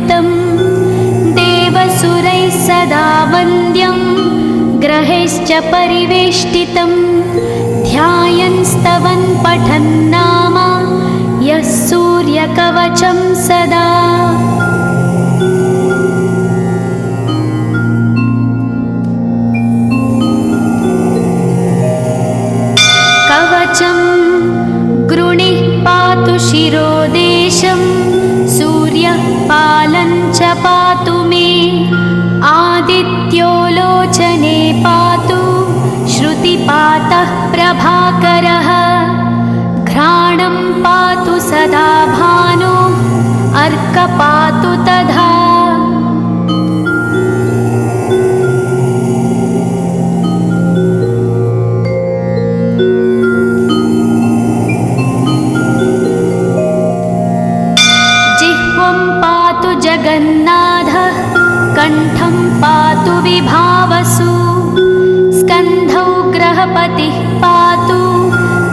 विवृतं देवसुरैः सदा वन्द्यं ग्रहैश्च परिवेष्टितं ध्यायन् स्तवन् पठन् नाम यः सूर्यकवचं सदा। कवचं गृणिः पातु शिरोदेशं सूर्यः पालं च पातु मे आदित्यो लोचने पातु श्रुतिपातः प्रभाकरः घ्राणं पातु सदा भानो अर्क पातु तथा। जगन्नाथः कण्ठं पातु विभावसु स्कन्धौ ग्रहपतिः पातु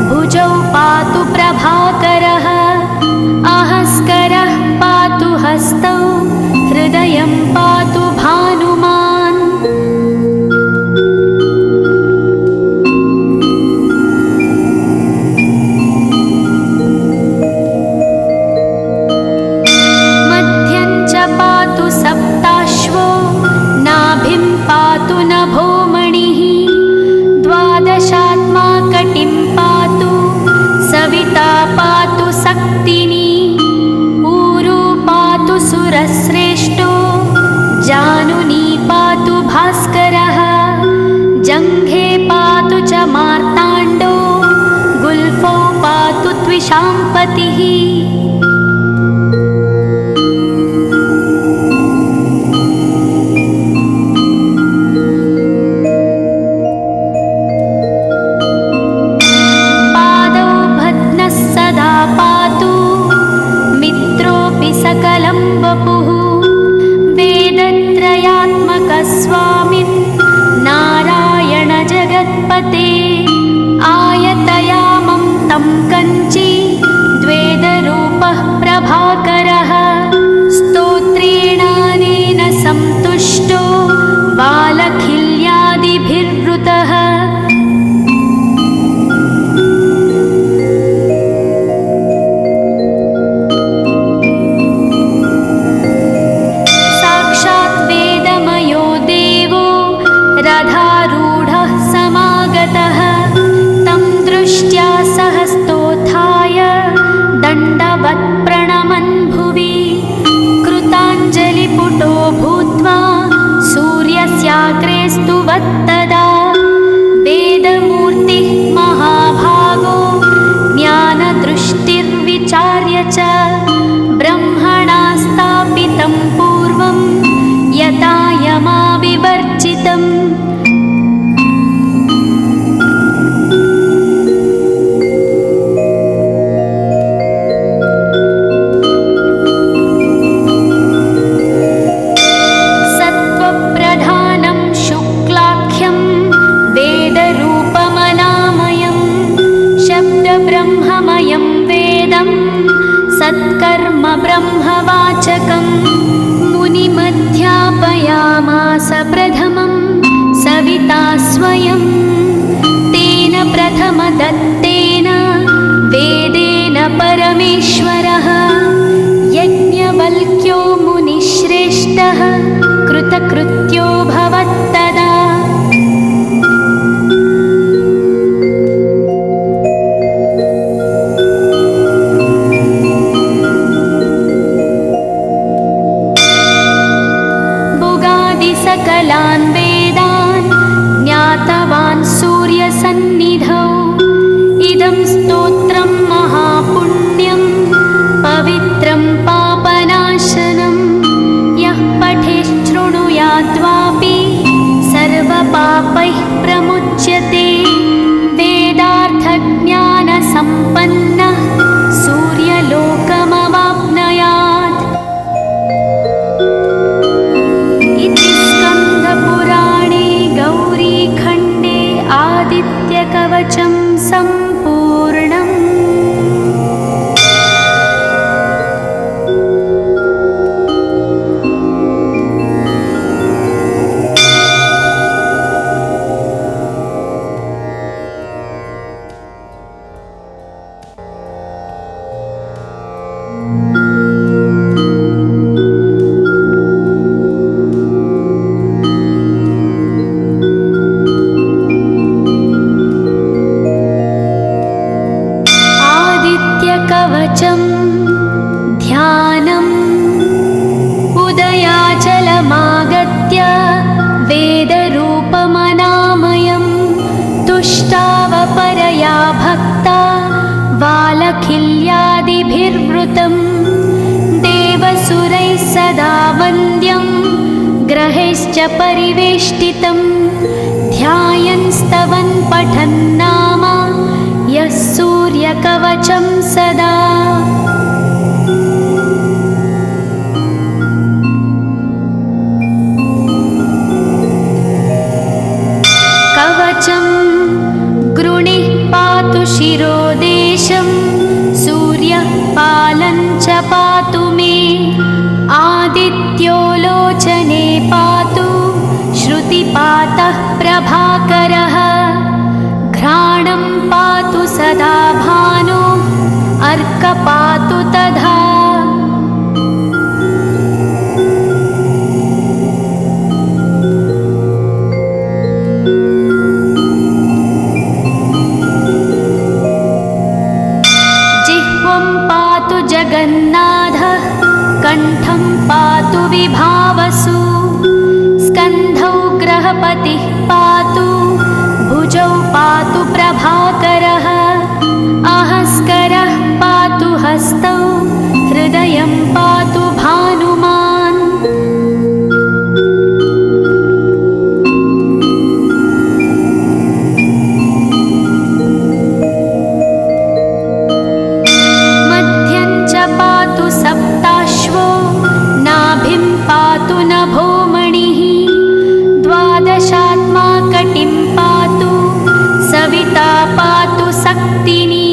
भुजौ पातु प्रभाकरः अहस्करः पातु हस्तौ हृदयं पातु भानुमान्। पातु सप्ताश्वो नाभिं पातु नभोमणिः द्वादशात्मा कटिं पातु सविता पातु सक्तिनी ऊरू पातु सुरश्रेष्ठो जानुनी पातु भास्करः जङ्घे पातु च मार्ताण्डो गुल्फौ पातु त्विषाम्पतिः। सकलं वपुः वेदत्रयात्मकस्वामिन् नारायण जगत्पते आयतयामं तं कञ्ची द्वेदरूपः प्रभाकरः स्तोत्रेणानेन संतुष्टो बालखिल्यादिभिर्वृतः। रथारूढः समागतः तं दृष्ट्या सहस्तोत्थाय दण्डवत् प्रणमन् भुवि कृताञ्जलिपुटो भूत्वा सूर्यस्याग्रे स्तुवत्तदा वेदमूर्तिः महाभागो ज्ञानदृष्टिर्विचार्य च ब्रह्मणा स्थापितं पूर्वं यथा यमाविवर्जितम्। सत्त्वप्रधानं शुक्लाख्यं वेदरूपमनामयं शब्दब्रह्ममयं वेदं सत्कर्म ब्रह्मवाचकं मुनिमध्यापयामास प्रथमं सविता स्वयं तेन प्रथमदत्तेन वेदेन परमेश्वरः यज्ञवल्क्यो मुनिश्रेष्ठः कृतकृत्यो भवत्तदा। सकलान् वेदान् ज्ञातवान् सूर्यसन्निधौ इदं स्तोत्रं महापुण्यं पवित्रं पापनाशनं यः पठेच्छृणुयाद्वापि परिवृतं देवसुरैः सदा वन्द्यं ग्रहैश्च परिवेष्टितं ध्यायन् स्तवन् पठन् नाम यः सूर्यकवचं सदा। कवचं गृणिः पातु शिरोदेशं सूर्यः पालं च पातु मे आदित्यो लोचने पातु श्रुतिपातः प्रभाकरः घ्राणं पातु सदा भानो अर्क पातु तथा। जगन्नाथः कण्ठं पातु विभावसु स्कन्धौ ग्रहपतिः पातु भुजौ पातु प्रभाकरः अहस्करः पातु हस्तौ हृदयं पातु भानुमान्। सप्ताश्वो नाभिं पातु नभोमणिः द्वादशात्मा कटिं पातु सविता पातु सक्तिनी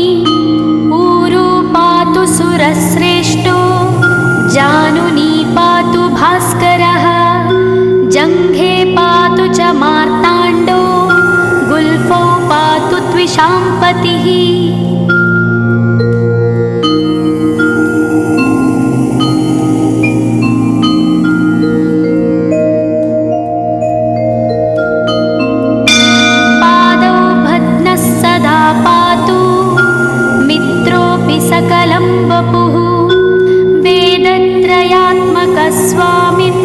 ऊरू पातु सुरश्रेष्ठो जानुनी पातु भास्करः जङ्घे पातु च मार्ताण्डो गुल्फौ पातु त्विषाम्पतिः। सकलं वपुः वेदत्रयात्मकस्वामिन्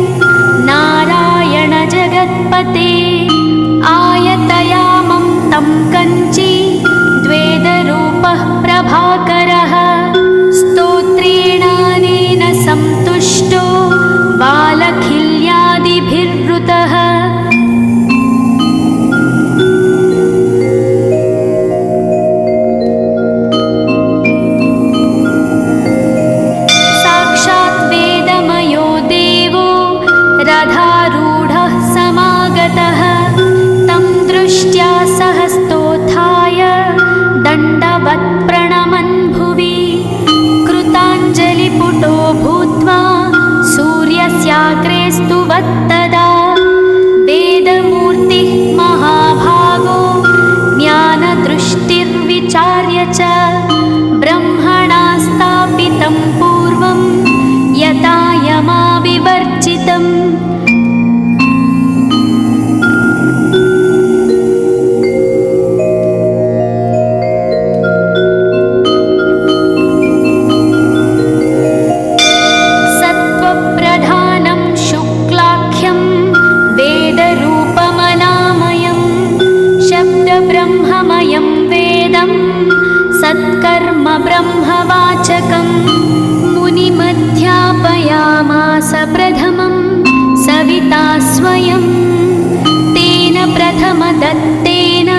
नारायण जगत्पते आयतयामं तं कञ्ची द्वेदरूपः प्रभाकरः स्तोत्रेणानेन संतुष्टो बालखिल्यादिभिर्वृतः। रथारूढः समागतः तं दृष्ट्या सहस्तोत्थाय दण्डवत् प्रणमन् भुवि कृताञ्जलिपुटो भूत्वा सूर्यस्याग्रे स्तुवत्तदा वेदमूर्तिः महाभागो ज्ञानदृष्टिर्विचार्य च ब्रह्मणा स्थापितं पूर्वं यथा यमाविवर्जितम्। सत्त्वप्रधानं शुक्लाख्यं वेदरूपमनामयं शब्दब्रह्ममयं वेदं सत्कर्म ब्रह्मवाचकम् मुनिमध्यापयामास प्रथमं सविता स्वयं तेन प्रथमदत्तेन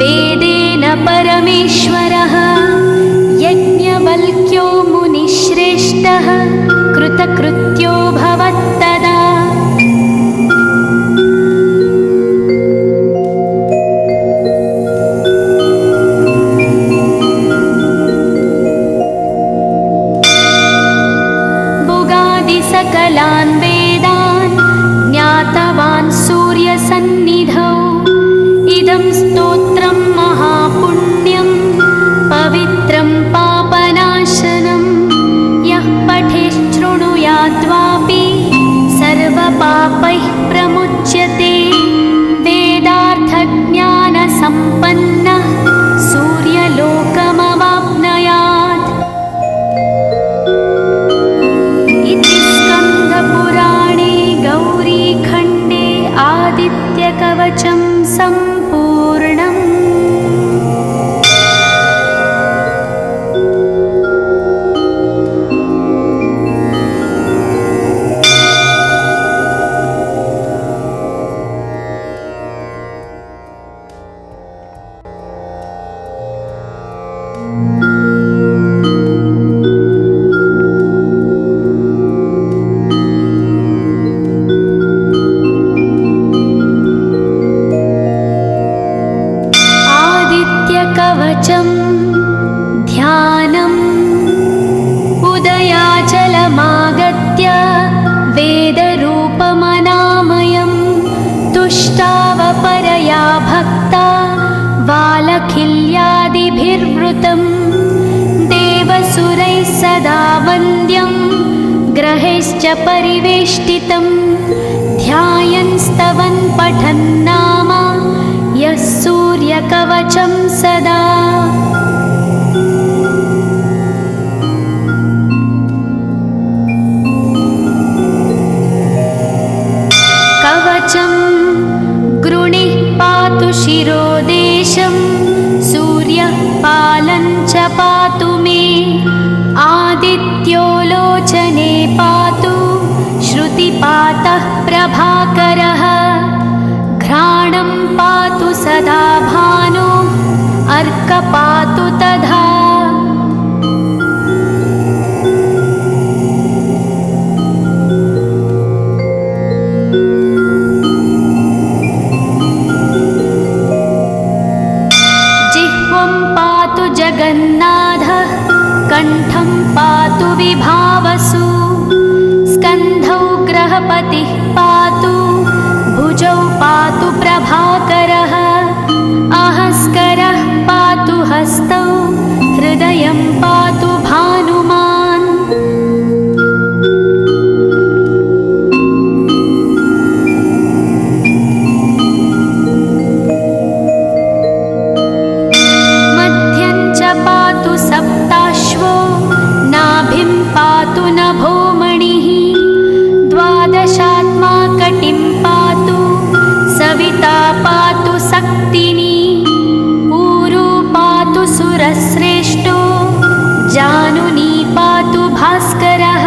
वेदेन परमेश्वरः यज्ञवल्क्यो मुनिश्रेष्ठः कृतकृत्यो भवत्तदा। सकलान् वेदान् ज्ञातवान् सूर्यसन्निधौ इदं स्तोत्रं महापुण्यं पवित्रं पापनाशनं यः पठेच्छृणुयाद्वापि सर्वपापैः प्रमुच्यते वेदार्थज्ञानसम्पन्नः सूर्यलोकमवाप्नुयात्। पुराणे गौरीखण्डे आदित्यकवचं सम्पूर्णम्। कवचं ध्यानम् उदयाचलमागत्य वेदरूपमनामयं तुष्टावपरया भक्ता वालखिल्यादिभिर्वृतं देवसुरैः सदा वन्द्यं ग्रहैश्च परिवेष्टितं ध्यायन् स्तवन् पठन् नाम यः सूर्यकवचं सदा। कवचं गृणिः पातु शिरोदेशं सूर्यः पालं च पातु मे आदित्यो लोचने पातु श्रुतिपातः प्रभाकरः घ्राणं पातु सदा भानो अर्कपातु तथा। जिह्वं पातु जगन्नाथः कण्ठं पातु विभावसु स्कन्धौ ग्रहपतिः पातु भुजौ पातु प्रभाकरः अहस्करः पातु हस्तौ हृदयं पातु भानुमान्। मध्यं च पातु सप्ताश्वो नाभिं पातु नभोमणिः द्वादशात्मा कटिं पातु सविता पातु सक्तिनी ऊरू पातु सुरश्रेष्ठो जानुनी पातु भास्करः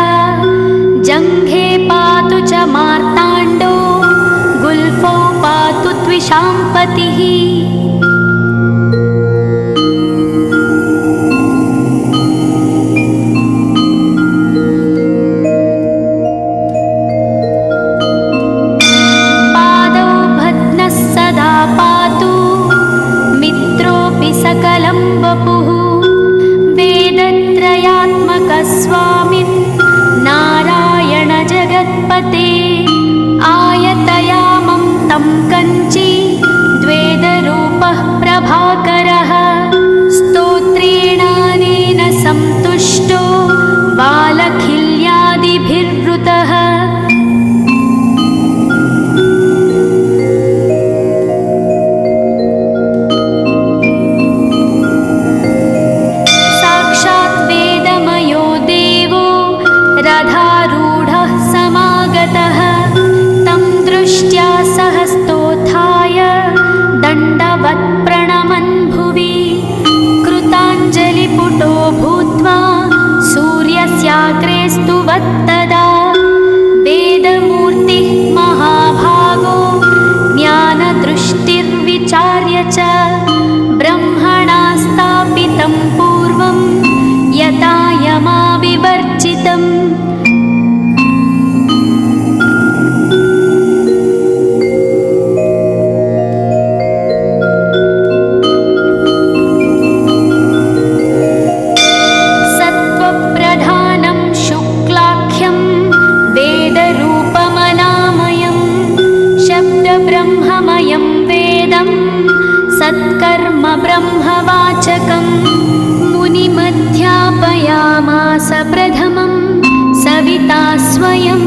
जङ्घे पातु च मार्ताण्डो गुल्फौ पातु त्विषाम्पतिः। सकलं वपुः वेदत्रयात्मकस्वामिन् नारायण जगत्पते आयतयामं तं कञ्ची द्वेदरूपः प्रभाकरः स्तोत्रेणानेन सन्तुष्टो वालखिल्यादिभिर्वृतः। रथारूढः समागतः तं दृष्ट्या सहस्तोत्थाय दण्डवत् प्रणमन् भुवि कृताञ्जलिपुटो भूत्वा सूर्यस्याग्रे स्तुवत्तदा वेदमूर्तिः महाभागो ज्ञानदृष्टिर्विचार्य च ब्रह्मणा स्थापितं पूर्वं यथा यमाविवर्जितम्। सत्त्वप्रधानं शुक्लाख्यं वेदरूपमनामयं शब्दब्रह्ममयं वेदं सत्कर्म ब्रह्मवाचकं मुनिमध्यापयामास प्रथमं सविता स्वयं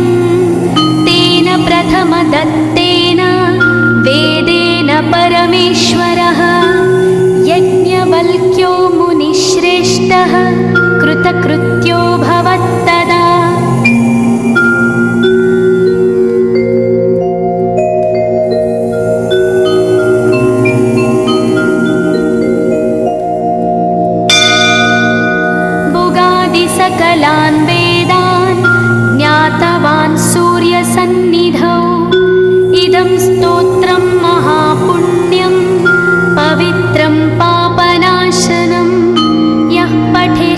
तेन प्रथमदत्तेन वेदेन परमेश्वरः यज्ञवल्क्यो मुनिश्रेष्ठः कृतकृत्यो भवत्तदा। सकलान् वेदान् ज्ञातवान् सूर्यसन्निधौ इदं स्तोत्रं महापुण्यं पवित्रं पापनाशनं यः पठेत्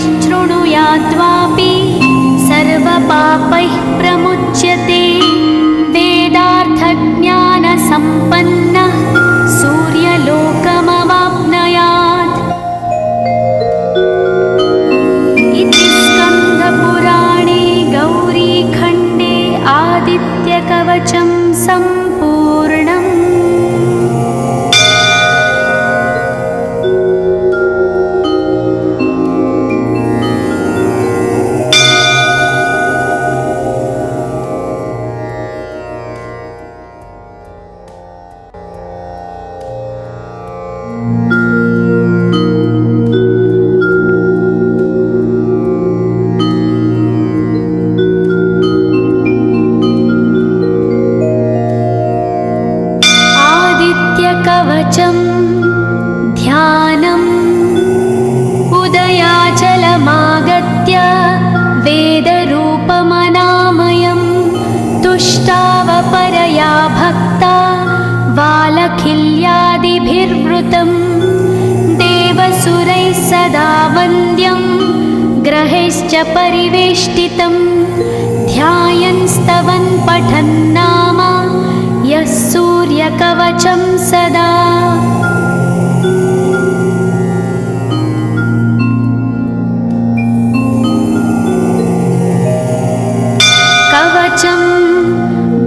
आदित्यकवचं ध्यानम् उदयाचलमागत्य वेदरूपमनामयं तुष्टावपरया भक्ता वालखिल्यादिभिर्वृतं देवसुरैः सदा वन्द्यं ग्रहैश्च परिवेष्टितं ध्यायन् स्तवन् पठन् नाम यः सूर्यकवचं सदा। कवचं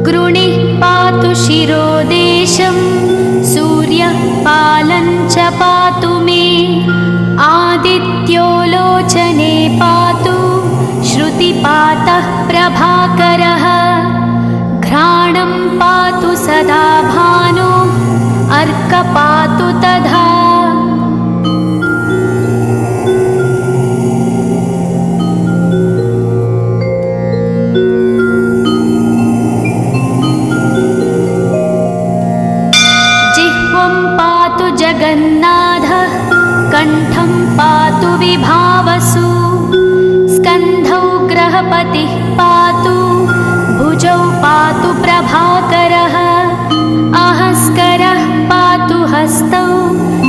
गृणिः पातु शिरोदेशं सूर्यः पालं च पातु मे आदित्यो लोचने पातु श्रुतिपातः प्रभाकरः घ्राणं पातु सदा भानो अर्क पातु तथा। जिह्वं पातु जगन्नाथः कण्ठं पातु विभावसु स्कन्धौ ग्रहपतिः पातु भुजौ पातु प्रभाकरः अहस्करः पातु हस्तौ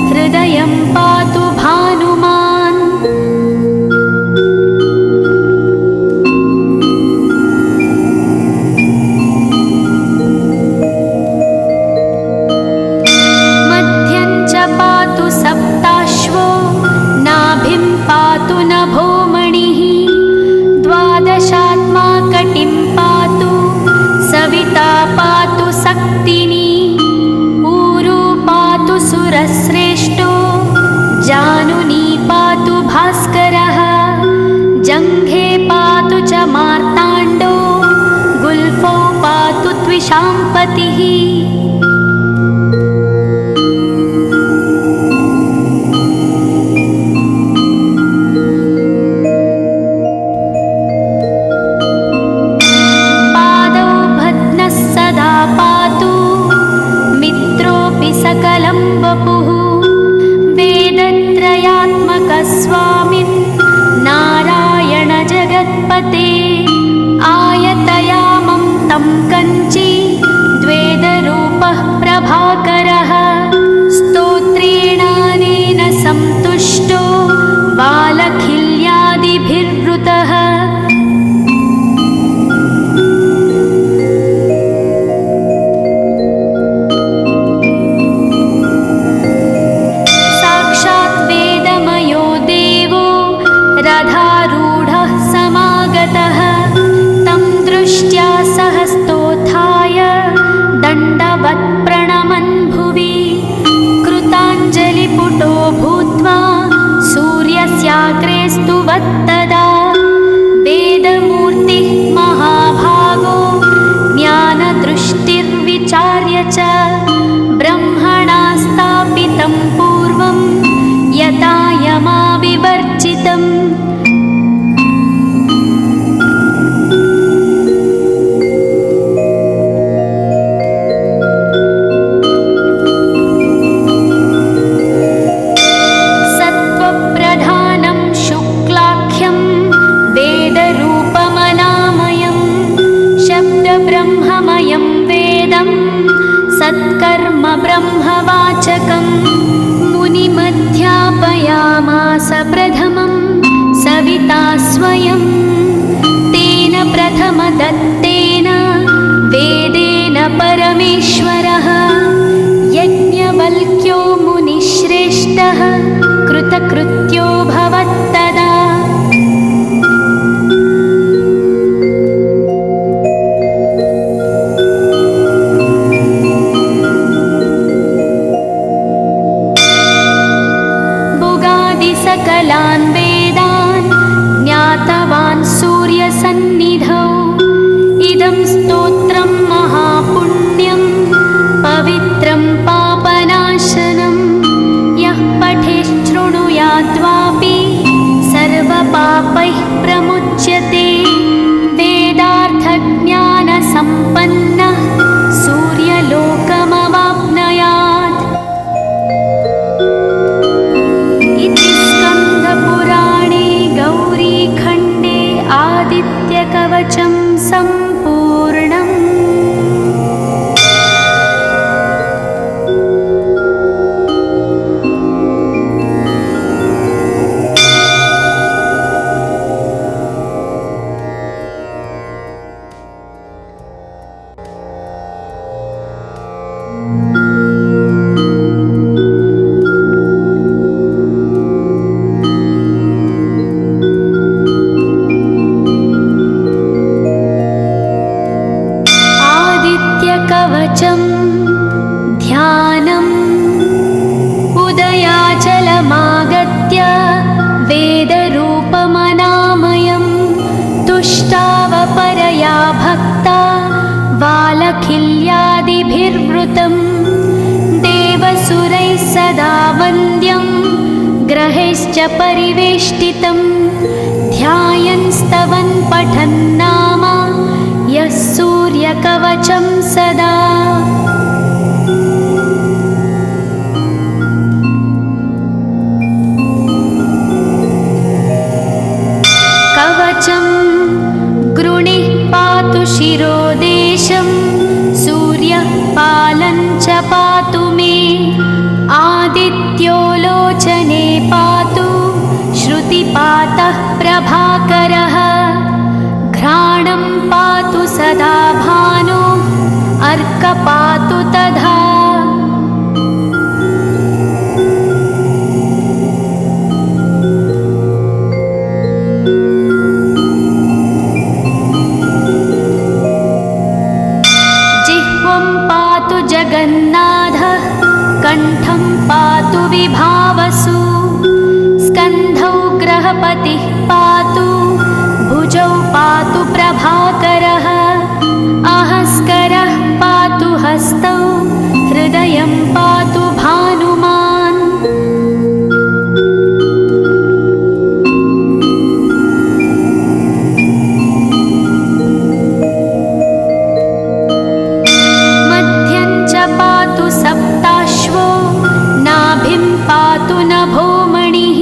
हृदयं पातु भानुमान्। मध्यं च पातु सप्ताश्वो नाभिं पातु नभोमणिः द्वादशात्मा कटिं पातु सविता पातु सक्तिनी ऊरू पातु सुरश्रेष्ठो जानुनी पातु भास्करः जङ्घे पातु च मार्ताण्डो गुल्फौ पातु त्विषाम्पतिः। सकलं वपुः वेदत्रयात्मकस्वामिन् नारायण जगत्पते आयतयामं तं कञ्ची द्वेदरूपः प्रभाकरः स्तोत्रेणानेन सन्तुष्टो वालखिल्यादिभिर्वृतः रथारूढः समागतः तं दृष्ट्या सहस्तोत्थाय दण्डवत् प्रणमन् भुवि कृताञ्जलिपुटो भूत्वा सूर्यस्याग्रे स्तुवत्तदा वेदमूर्तिः महाभागो ज्ञानदृष्टिर्विचार्य च ब्रह्मणा स्थापितं पूर्वं यथा यमाविवर्जितम्। सत्त्वप्रधानं शुक्लाख्यं वेदरूपमनामयं शब्दब्रह्ममयं वेदं सत्कर्म ब्रह्मवाचकं मुनिमध्यापयामास प्रथमं सविता स्वयं तेन प्रथमदत्तेन वेदेन परमेश्वरः यज्ञवल्क्यो मुनिश्रेष्ठः कृतकृत्यो भवत्तदा। सकलान् वेदान् ज्ञातवान् सूर्यसन्निधौ इदं स्तोत्रं महापुण्यं पवित्रं पापनाशनं यः पठेच्छृणुयाद्वापि सर्वपापैः प्रमुच्यते वेदार्थज्ञानसम्पन्नः सूर्यलोकमवाप्नुयात्। सदा वन्द्यं ग्रहैश्च परिवेष्टितं ध्यायन् स्तवन् पठन् नाम यः सूर्यकवचं सदा। कवचं गृणिः पातु शिरोदेशं सूर्यः पालं च पातु मे आदित्यो लोचने पातु श्रुतिपातः प्रभाकरः घ्राणं पातु सदा भानो अर्क पातु तथा। जगन्नाथः कण्ठं पातु विभावसु स्कन्धौ ग्रहपतिः पातु भुजौ पातु प्रभाकरः अहस्करः पातु हस्तौ हृदयं पातु भानुमान्। सप्ताश्वो नाभिं पातु नभोमणिः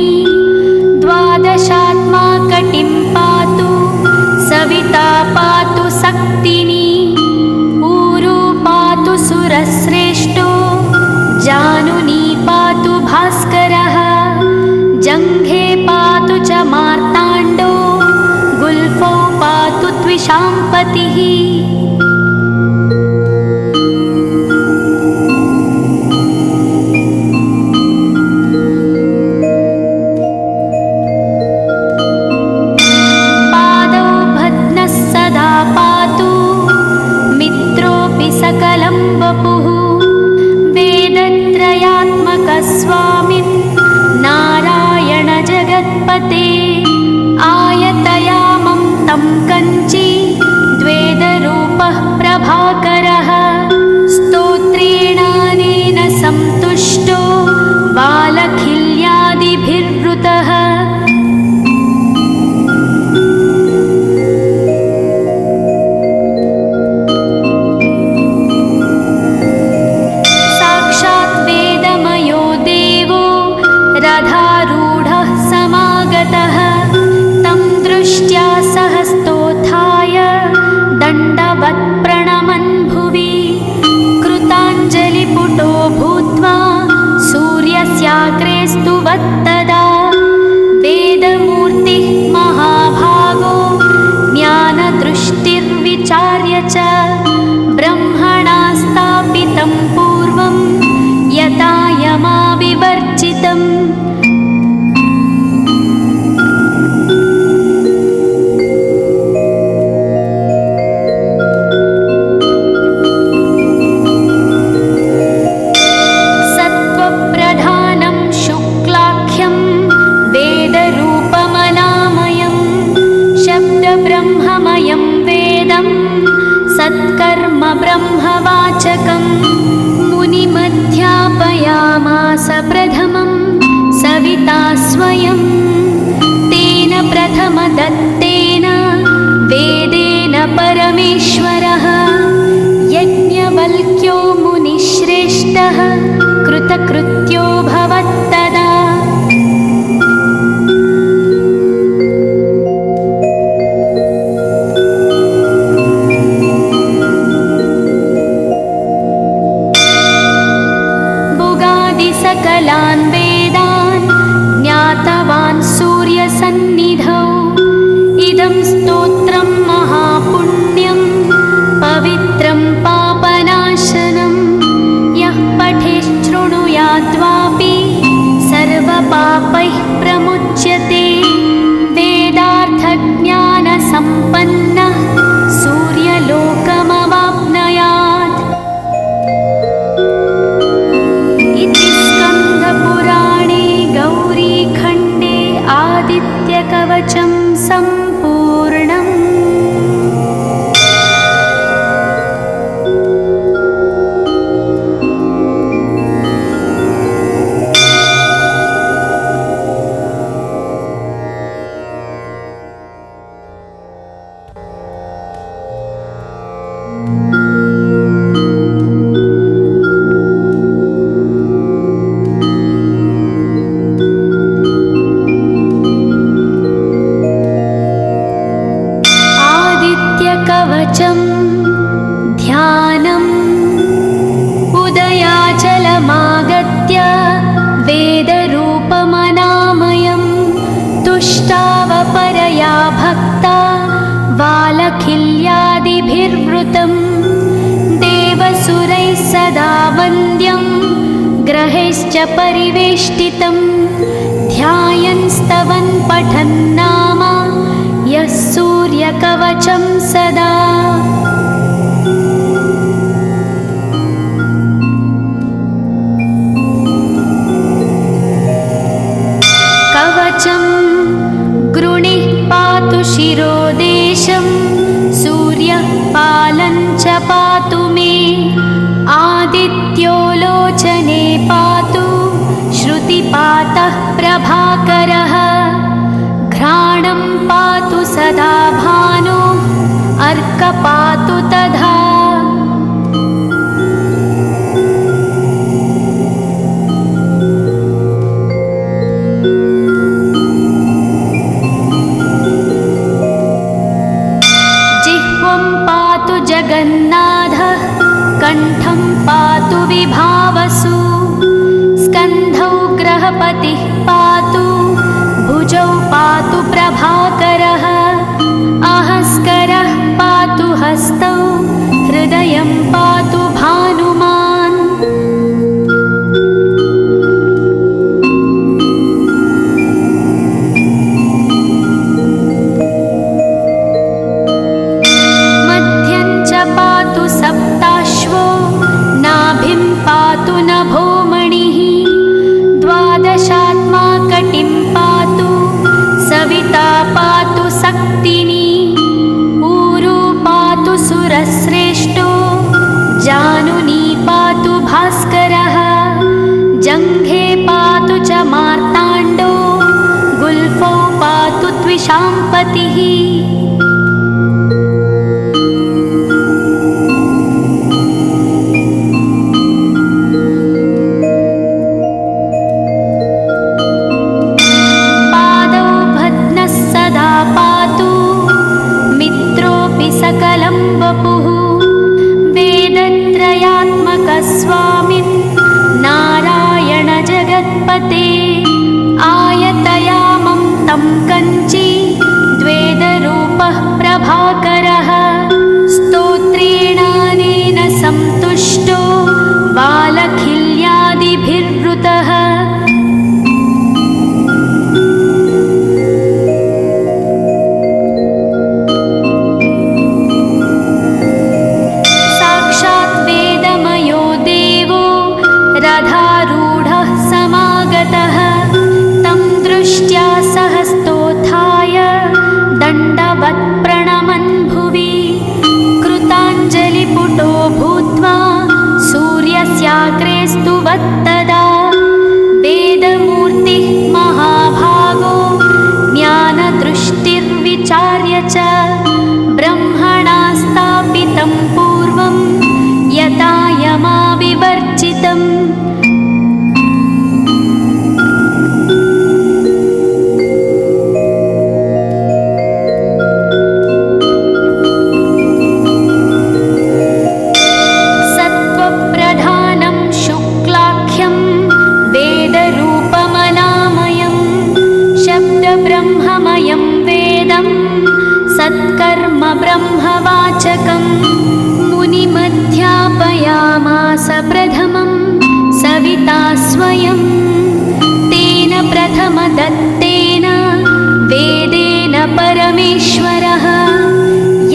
द्वादशात्मा कटिं पातु सविता पातु सक्तिनी ऊरू पातु सुरश्रेष्ठो जानुनी पातु भास्करः जङ्घे पातु च मार्ताण्डो गुल्फौ पातु त्विषाम्पतिः। सकलं वपुः वेदत्रयात्मकस्वामिन् नारायण जगत्पते आयतयामं तं कञ्ची द्वेदरूपः प्रभाकरः स्तोत्रेणानेन सन्तुष्टो बालखिल्यादिभिर्वृतः। रथारूढः समागतः तं दृष्ट्या सहस्तोत्थाय दण्डवत् प्रणमन् भुवि कृताञ्जलिपुटो भूत्वा सूर्यस्याग्रे स्तुवत्तदा वेदमूर्तिः महाभागो ज्ञानदृष्टिर्विचार्य च ब्रह्मणा स्थापितं पूर्वं यथा यमाविवर्जितम्। सत्त्वप्रधानं शुक्लाख्यं वेदरूपमनामयं शब्दब्रह्ममयं वेदं सत्कर्म ब्रह्मवाचकम् मुनिमध्यापयामास प्रथमं सविता स्वयं तेन प्रथमदत्तेन वेदेन परमेश्वरः यज्ञवल्क्यो मुनिश्रेष्ठः कृतकृत्यो भवत्तदा। सकलान् वेदान् ज्ञातवान् सूर्यसन्निधौ इदं स्तोत्रं महापुण्यं पवित्रं पापनाशनं यः पठेच्छृणुयाद्वापि सर्वपापैः प्रमुच्यते वेदार्थज्ञानसम्पन्नः सूर्यलोकमवाप्नुयात्। स्कन्दपुराणे गौरीखण्डे आदित्यकवचं सम्पूर्णम्। परिवेष्टितं ध्यायन् स्तवन् पठन् नाम यः सूर्यकवचं सदा। कवचं गृणिः पातु शिरोदेशं सूर्यः पालं च पातु मे आदित्यो लोचने पातु श्रुतिपातः प्रभाकरः घ्राणं पातु सदा भानो अर्कपातु तथा। जिह्वं पातु जगन्नाथः कण्ठं पातु विभावसु स्कन्धौ ग्रहपतिः पातु भुजौ पातु प्रभाकरः अहस्करः पातु हस्तौ हृदयं पातु भानुमान्। मध्यं च पातु सप्ताश्वो नाभिं पातु नभोमणिः द्वादशात्मा कटिं पातु सविता पातु सक्तिनी ऊरू पातु सुरश्रेष्ठो जानुनी पातु भास्करः जङ्घे पातु च मार्ताण्डो गुल्फौ पातु त्विषाम्पतिः। सकलं वपुः वेदत्रयात्मकस्वामिन् नारायण जगत्पते आयतयामं तं कञ्ची द्वेदरूपः प्रभाकरः स्तोत्रेणानेन सन्तुष्टो बालखिल्यादिभिर्वृतः। रथारूढः समागतः तं दृष्ट्या सहस्तोत्थाय दण्डवत् प्रणमन् भुवि कृताञ्जलिपुटो भूत्वा सूर्यस्याग्रे स्तुवत्तदा वेदमूर्तिः महाभागो ज्ञानदृष्टिर्विचार्य च ब्रह्मणा स्थापितं पूर्वं यथा यमाविवर्जितम्। सत्त्वप्रधानं शुक्लाख्यं वेदरूपमनामयं शब्दब्रह्ममयं वेदं सत्कर्म ब्रह्मवाचकम् मुनिमध्यापयामास प्रथमं सविता स्वयं तेन प्रथमदत्तेन वेदेन परमेश्वरः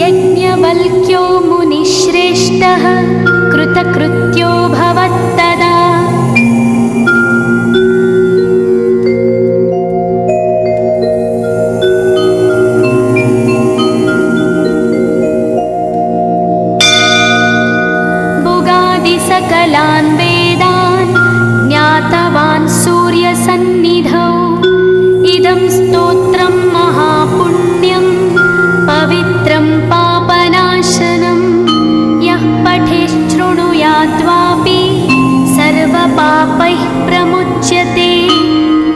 यज्ञवल्क्यो मुनिश्रेष्ठः कृतकृत्यो भवत्तदा। सकलान् वेदान् ज्ञातवान् सूर्यसन्निधौ इदं स्तोत्रं महापुण्यं पवित्रं पापनाशनं यः पठेच्छृणुयाद्वापि सर्वपापैः प्रमुच्यते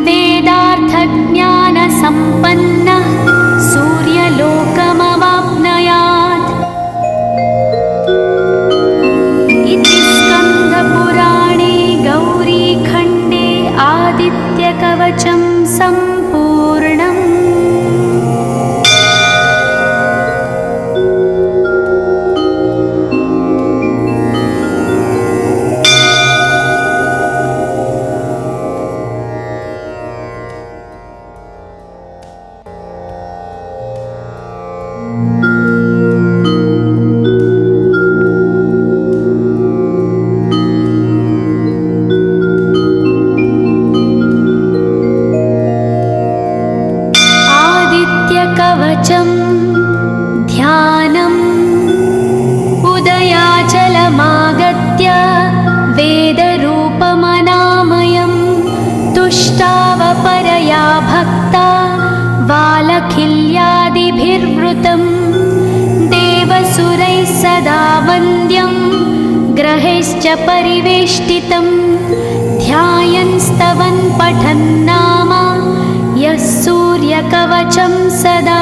वेदार्थज्ञानसम्पन्नः सूर्यलोकमवाप्नुयात्। स्कन्दपुराणे गौरीखण्डे आदित्यकवचं सम्पूर्णम्। ॐ परिवेष्टितं ध्यायन् स्तवन् पठन् नाम यः सूर्यकवचं सदा।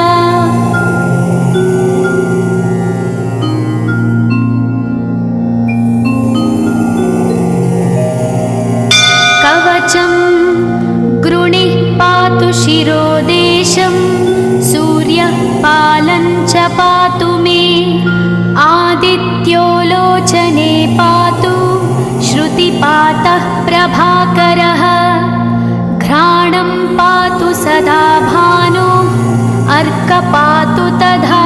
कवचं गृणिः पातु शिरोदेशं सूर्यः पालं च पातु मे आदित्यो लोचने पातु श्रुतिपातः प्रभाकरः घ्राणं पातु सदा भानु अर्क पातु तथा।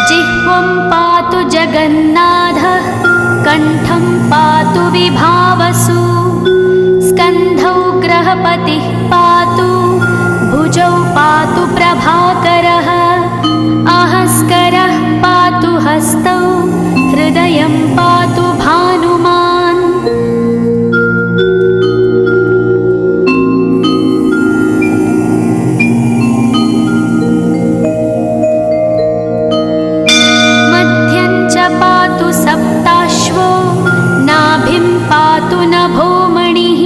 जिह्वं पातु जगन्नाथः कण्ठं पातु विभावसु स्कन्धौ ग्रहपतिः पातु भुजौ पातु प्रभाकरः अहस्करः पातु हस्तौ हृदयं पातु भानुमान्। मध्यं च पातु सप्ताश्वो नाभिं पातु नभोमणिः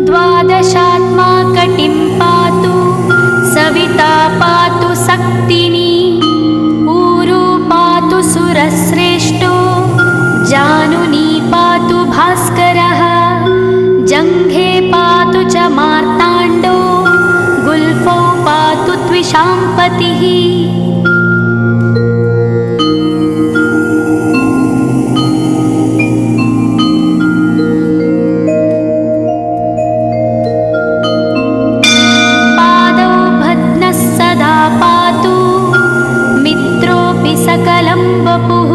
द्वादशात्मा कटिं पातु सविता पातु सक्तिनी ऊरू पातु सुरश्रेष्ठो जानुनी पातु भास्करः जङ्घे पातु च मार्ताण्डो गुल्फौ पातु त्विषाम्पतिः। सकलं वपुः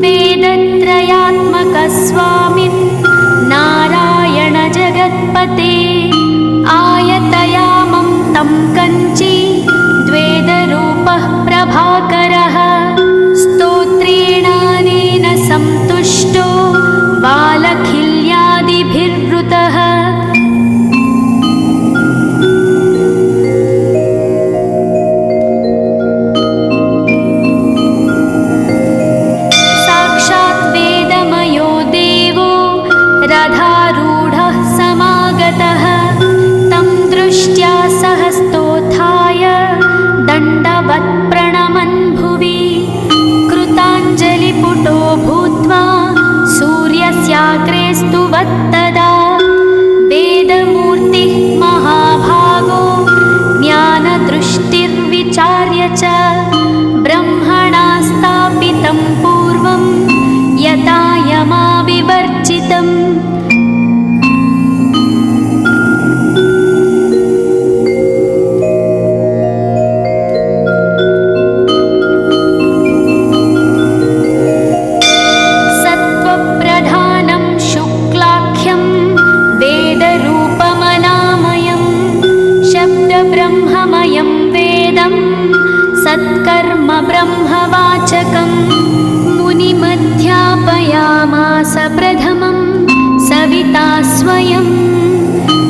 वेदत्रयात्मकस्वामिन् नारायण जगत्पते आयतयामं तं कञ्ची द्वेदरूपः प्रभाकरः स्तोत्रेणानेन सन्तुष्टो बालखिल्यादिभिर्वृतः। रथारूढः समागतः तं दृष्ट्या सहस्तोत्थाय दण्डवत् प्रणमन् भुवि कृताञ्जलिपुटो भूत्वा सूर्यस्याग्रे स्तुवत्तदा वेदमूर्तिः महाभागो ज्ञानदृष्टिर्विचार्य च ब्रह्मणा स्थापितं पूर्वं यथा यमाविवर्जितम्। सत्त्वप्रधानं शुक्लाख्यं वेदरूपमनामयं शब्दब्रह्ममयं वेदं सत्कर्म ब्रह्मवाचकम् मुनिमध्यापयामास प्रथमं सविता स्वयं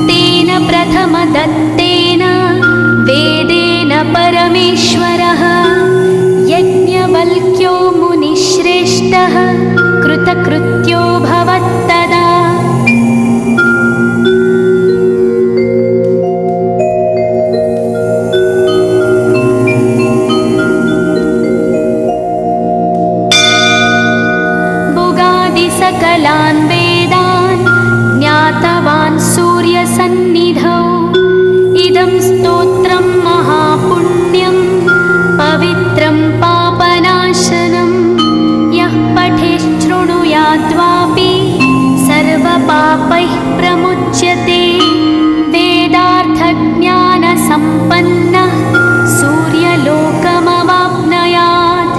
तेन प्रथमदत्तेन वेदेन परमेश्वरः यज्ञवल्क्यो मुनिश्रेष्ठः कृतकृत्यो भवत्तदा। सकलान् वेदान् ज्ञातवान् सूर्यसन्निधौ इदं स्तोत्रं महापुण्यं पवित्रं पापनाशनं यः पठेच्छृणुयाद्वापि सर्वपापैः प्रमुच्यते वेदार्थज्ञानसम्पन्नः सूर्यलोकमवाप्नुयात्।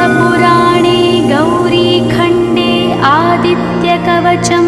पुराणे गौरीखण्डे आदित्यकवचं